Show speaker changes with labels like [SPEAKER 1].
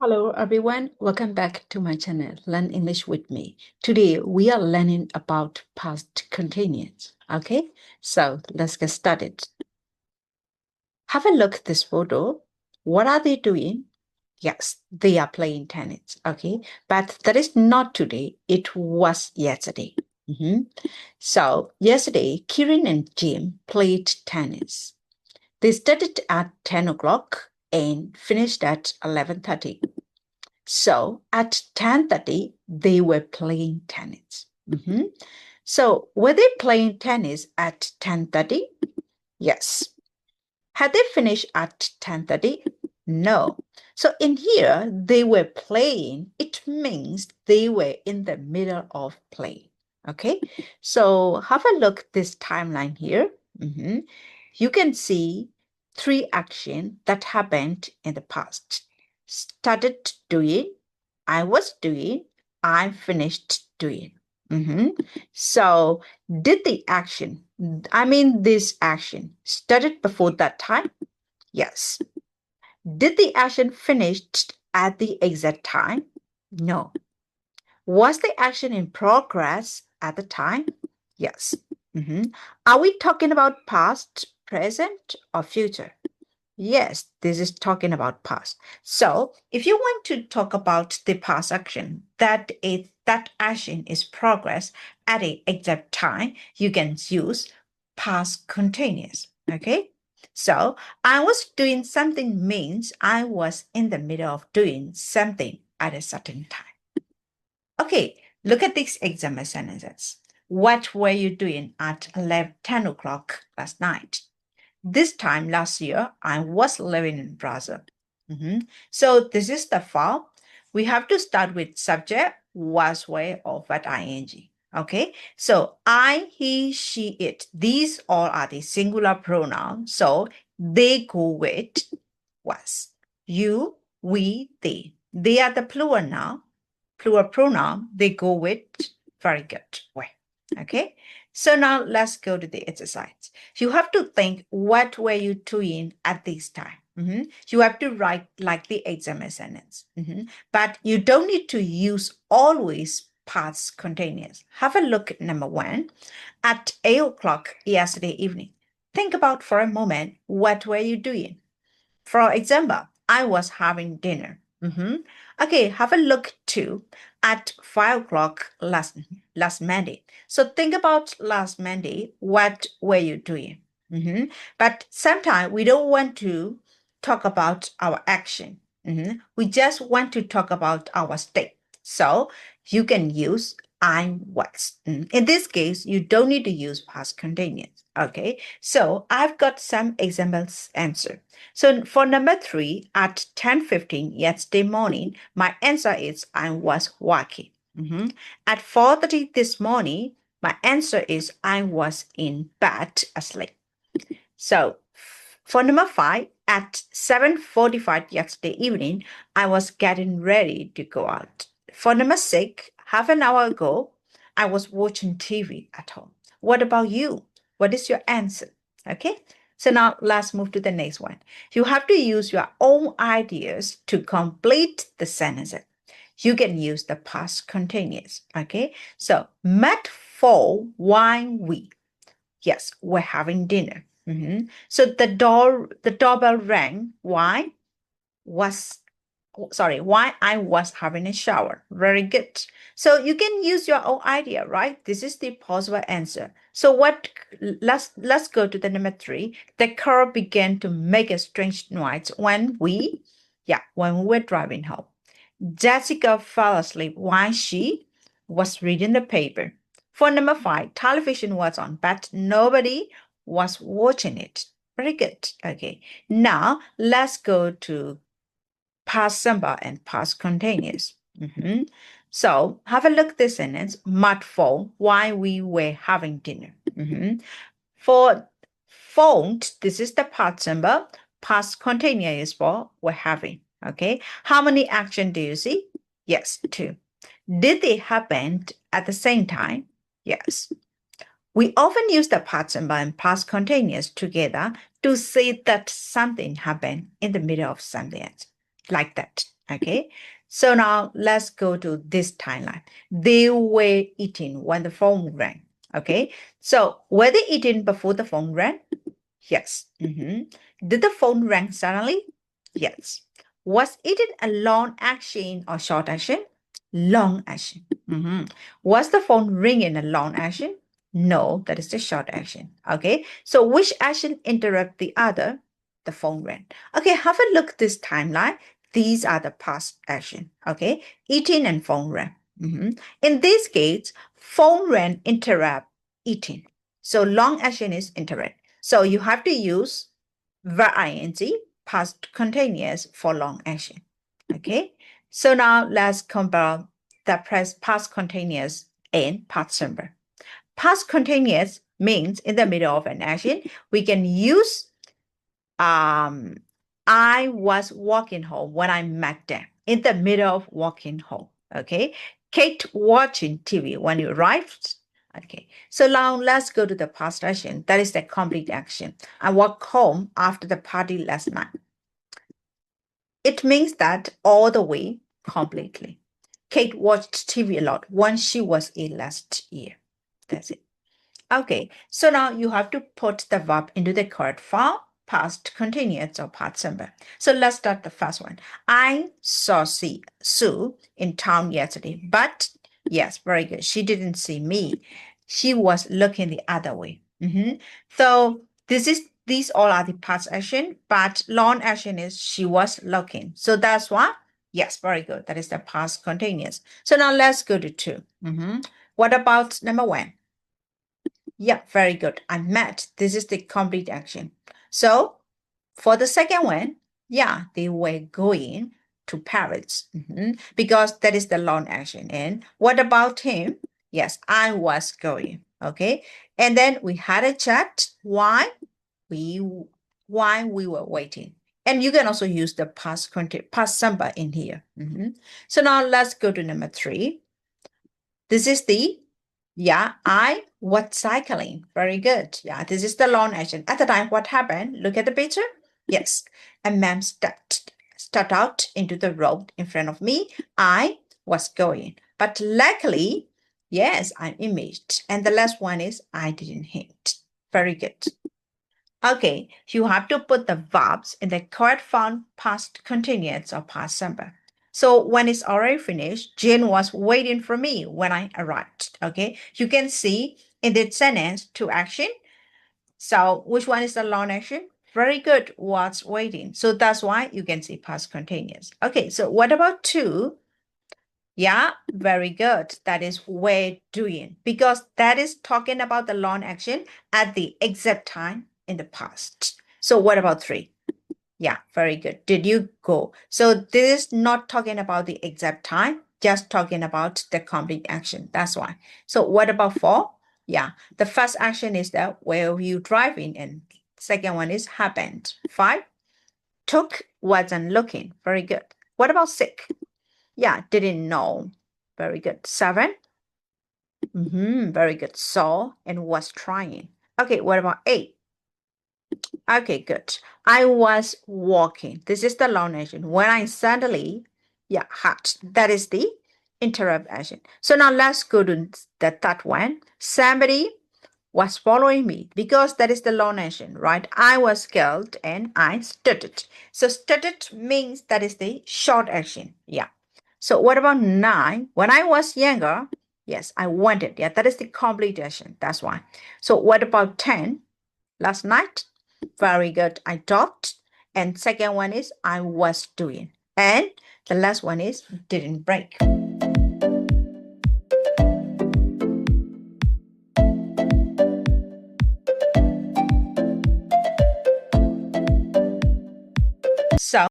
[SPEAKER 1] Hello everyone, welcome back to my channel, Learn English with me. Today we are learning about past continuous. Okay, so let's get started. Have a look at this photo. What are they doing? Yes, they are playing tennis. Okay, but that is not today. It was yesterday. So yesterday, Kirin and Jim played tennis. They started at 10 o'clock and finished at 11:30. So at 10:30, they were playing tennis. So were they playing tennis at 10:30? Yes. Had they finished at 10:30? No. So in here, they were playing. It means they were in the middle of play. Okay. So have a look at this timeline here. You can see three actions that happened in the past. Started doing, I was doing, I finished doing. So did the action, this action started before that time? Yes. Did the action finished at the exact time? No. Was the action in progress at the time? Yes. Are we talking about past, present, or future? Yes, this is talking about past. So if you want to talk about the past action, that action is progress at the exact time, you can use past continuous. Okay. So I was doing something means I was in the middle of doing something at a certain time. Okay, look at these example sentences. What were you doing at 10 o'clock last night? This time last year, I was living in Brazil. So this is the file. We have to start with subject, was, were, or what ing. Okay, so I, he, she, it. These all are the singular pronouns. So they go with was. You, we, they. They are the plural now. Plural pronoun. They go with very good way. Okay. So now let's go to the exercise. You have to think, what were you doing at this time? You have to write like the exam sentence. But you don't need to use always past continuous. Have a look at number one. At 8 o'clock yesterday evening. Think about for a moment, what were you doing? For example, I was having dinner. Okay, have a look too at 5 o'clock last Monday. So think about last Monday. What were you doing? But sometimes we don't want to talk about our action. We just want to talk about our state. So you can use I was. In this case, you don't need to use past continuous. Okay, so I've got some examples answer. So for number three, at 10:15 yesterday morning, my answer is I was working. At 4:30 this morning, my answer is I was in bed asleep. So for number five, at 7:45 yesterday evening, I was getting ready to go out. For number six, half an hour ago, I was watching TV at home. What about you? What is your answer? Okay. So now let's move to the next one. You have to use your own ideas to complete the sentence. You can use the past continuous. Okay. So met for why we. Yes, we're having dinner. So the doorbell rang. Why I was having a shower. Very good. So you can use your own idea, right? This is the possible answer. So let's go to the number three. The car began to make a strange noise when we were driving home. Jessica fell asleep while she was reading the paper. For number five, television was on, but nobody was watching it. Very good. Okay. Now let's go to past simple and past continuous. So have a look at this sentence. Mud fall while we were having dinner. For phoned, this is the past simple. Past continuous for we're having. Okay. How many action do you see? Yes, two. Did they happen at the same time? Yes. We often use the past simple and past continuous together to say that something happened in the middle of something else. Like that. Okay, so now let's go to this timeline. They were eating when the phone rang. Okay, so were they eating before the phone rang? Yes. Did the phone ring suddenly? Yes. Was it a long action or short action? Long action. Was the phone ringing a long action? No, that is the short action. Okay. So which action interrupt the other? The phone rang. Okay, have a look at this timeline. These are the past action. Okay. Eating and phone rang. In this case, phone rang interrupt eating. So long action is interrupt. So you have to use verb ing, past continuous for long action. Okay. So now let's compare the past continuous and past simple. Past continuous means in the middle of an action, we can use I was walking home when I met them in the middle of walking home. Okay. Kate watching TV when you arrived. Okay. So now let's go to the past action. That is the complete action. I walked home after the party last night. It means that all the way completely. Kate watched TV a lot when she was in last year. That's it. Okay, so now you have to put the verb into the correct form, past continuous or past simple. So let's start the first one. I saw Sue in town yesterday, but yes, very good. She didn't see me. She was looking the other way. So these all are the past action, but long action is she was looking. So that's why, yes, very good. That is the past continuous. So now let's go to 2. What about number 1? Yeah, very good. I met. This is the complete action. So for the second one, yeah, they were going to Paris because that is the long action. And what about him? Yes, I was going. Okay. And then we had a chat. Why? We were waiting. And you can also use the past simple in here. So now let's go to number 3. This is the I was cycling. Very good. Yeah, this is the long action. At the time, what happened? Look at the picture. Yes, a man stepped out into the road in front of me. I was going. But luckily, yes, I'm imaged. And the last one is I didn't hit. Very good. Okay, you have to put the verbs in the correct form, past continuous or past simple. So when it's already finished, Jane was waiting for me when I arrived. Okay, you can see in the sentence 2 action. So which one is the long action? Very good, was waiting. So that's why you can see past continuous. Okay, so what about 2? Yeah, very good. That is were doing because that is talking about the long action at the exact time in the past. So what about 3? Yeah, very good. Did you go? So this is not talking about the exact time, just talking about the complete action. That's why. So what about 4? Yeah, the first action is that where you driving and second one is happened. 5, took, wasn't looking. Very good. What about 6? Yeah, didn't know. Very good. 7. Very good. Saw and was trying. Okay, what about 8? Okay, good. I was walking. This is the long action. When I suddenly, had. That is the interrupt action. So now let's go to the third one. Somebody was following me because that is the long action, right? I was scared and I stuttered. So stuttered means that is the short action. Yeah. So what about 9? When I was younger, yes, I wanted. Yeah, that is the complete action. That's why. So what about 10? Last night? Very good. I talked. And second one is I was doing. And the last one is didn't break.